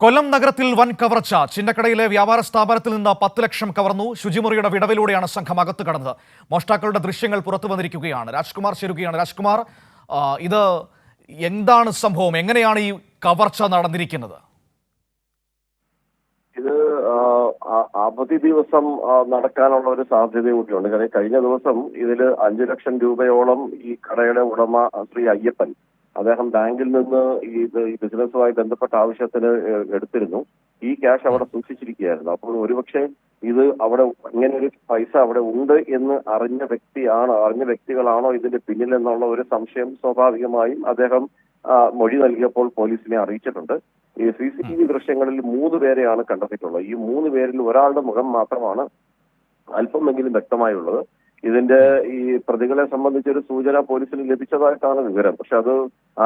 കൊല്ലം നഗരത്തിൽ വൻ കവർച്ച. ചിന്നക്കടയിലെ വ്യാപാര സ്ഥാപനത്തിൽ നിന്ന് 10 ലക്ഷം കവർന്നു. ശുചിമുറിയുടെ വിടവിലൂടെയാണ് സംഘം അകത്ത് കടന്നത്. മോഷ്ടാക്കളുടെ ദൃശ്യങ്ങൾ പുറത്തു വന്നിരിക്കുകയാണ്. രാജ്കുമാർ ചേരുകയാണ്. രാജ്കുമാർ, ഇത് എന്താണ് സംഭവം? എങ്ങനെയാണ് ഈ കവർച്ച നടന്നിരിക്കുന്നത്? ഇത് അവധി ദിവസം നടക്കാനുള്ള ഒരു സാധ്യത കൂടിയുണ്ട്. കാരണം കഴിഞ്ഞ ദിവസം ഇതിൽ 5 ലക്ഷം രൂപയോളം ഈ കടയുടെ ഉടമ ശ്രീ അയ്യപ്പൻ അദ്ദേഹം ബാങ്കിൽ നിന്ന് ഈ ബിസിനസ്സുമായി ബന്ധപ്പെട്ട ആവശ്യത്തിന് എടുത്തിരുന്നു. ഈ ക്യാഷ് അവിടെ സൂക്ഷിച്ചിരിക്കുകയായിരുന്നു. അപ്പോൾ ഒരുപക്ഷെ ഇത് അവിടെ ഇങ്ങനെ ഒരു പൈസ അവിടെ ഉണ്ട് എന്ന് അറിഞ്ഞ വ്യക്തികളാണോ ഇതിന്റെ പിന്നിൽ എന്നുള്ള ഒരു സംശയം സ്വാഭാവികമായും അദ്ദേഹം മൊഴി നൽകിയപ്പോൾ പോലീസിനെ അറിയിച്ചിട്ടുണ്ട്. ഈ CCTV ദൃശ്യങ്ങളിൽ 3 പേരെയാണ് കണ്ടെത്തിയിട്ടുള്ളത്. ഈ 3 പേരിൽ ഒരാളുടെ മുഖം മാത്രമാണ് അല്പമെങ്കിലും വ്യക്തമായുള്ളത്. ഇതിന്റെ ഈ പ്രതികളെ സംബന്ധിച്ചൊരു സൂചന പോലീസിന് ലഭിച്ചതായിട്ടാണ് വിവരം. പക്ഷെ അത്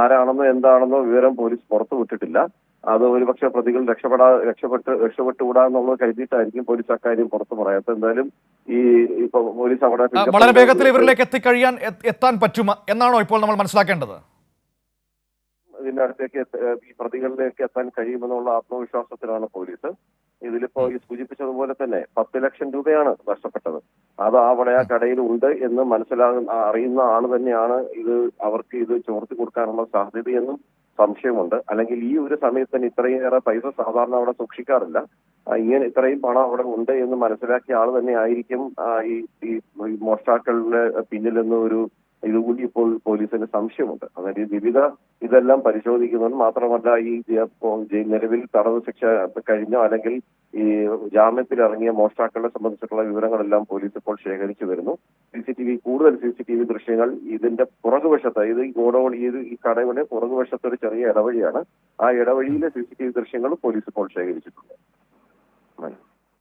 ആരാണെന്നോ എന്താണെന്നോ വിവരം പോലീസ് പുറത്തു വിട്ടിട്ടില്ല. അത് ഒരുപക്ഷെ പ്രതികൾ രക്ഷപ്പെട്ടുകൂടാ എന്നുള്ളത് കരുതിയിട്ടായിരിക്കും പോലീസ് അക്കാര്യം പുറത്തു പറയാത്തത്. എന്തായാലും ഇപ്പൊ പോലീസ് അവിടെ വളരെ വേഗത്തിൽ ഇവരിലേക്ക് എത്താൻ പറ്റുമോ എന്നാണോ ഇപ്പോൾ നമ്മൾ മനസ്സിലാക്കേണ്ടത്? ഇതിന്റെ അടുത്തേക്ക് ഈ പ്രതികളിലേക്ക് എത്താൻ കഴിയുമെന്നുള്ള ആത്മവിശ്വാസത്തിലാണ് പോലീസ്. ഇതിലിപ്പോ ഈ സൂചിപ്പിച്ചതുപോലെ തന്നെ 10 ലക്ഷം രൂപയാണ് നഷ്ടപ്പെട്ടത്. അത് അവിടെ ആ കടയിൽ ഉണ്ട് എന്ന് അറിയുന്ന ആള് തന്നെയാണ് അവർക്ക് ഇത് ചോർത്തി കൊടുക്കാനുള്ള സാധ്യതയെന്നും സംശയമുണ്ട്. അല്ലെങ്കിൽ ഈ ഒരു സമയത്ത് തന്നെ ഇത്രയേറെ പൈസ സാധാരണ അവിടെ സൂക്ഷിക്കാറില്ല. ഇങ്ങനെ ഇത്രയും പണം അവിടെ ഉണ്ട് എന്ന് മനസ്സിലാക്കിയ ആള് തന്നെ ആയിരിക്കും ഈ മോഷ്ടാക്കളുടെ പിന്നിലെന്ന് ഇതുകൂടി ഇപ്പോൾ പോലീസിന് സംശയമുണ്ട്. അതായത് ഇതെല്ലാം പരിശോധിക്കുന്നുണ്ട്. മാത്രമല്ല നിലവിൽ തടവ് ശിക്ഷ കഴിഞ്ഞോ അല്ലെങ്കിൽ ഈ ജാമ്യത്തിൽ ഇറങ്ങിയ മോഷ്ടാക്കളെ സംബന്ധിച്ചിട്ടുള്ള വിവരങ്ങളെല്ലാം പോലീസ് ഇപ്പോൾ ശേഖരിച്ചു വരുന്നു. കൂടുതൽ CCTV ദൃശ്യങ്ങൾ ഇതിന്റെ പുറകുവശത്ത് ഈ കടയുടെ പുറകുവശത്ത് ഒരു ചെറിയ ഇടവഴിയാണ്. ആ ഇടവഴിയിലെ CCTV ദൃശ്യങ്ങൾ പോലീസ് ഇപ്പോൾ ശേഖരിച്ചിട്ടുണ്ട്.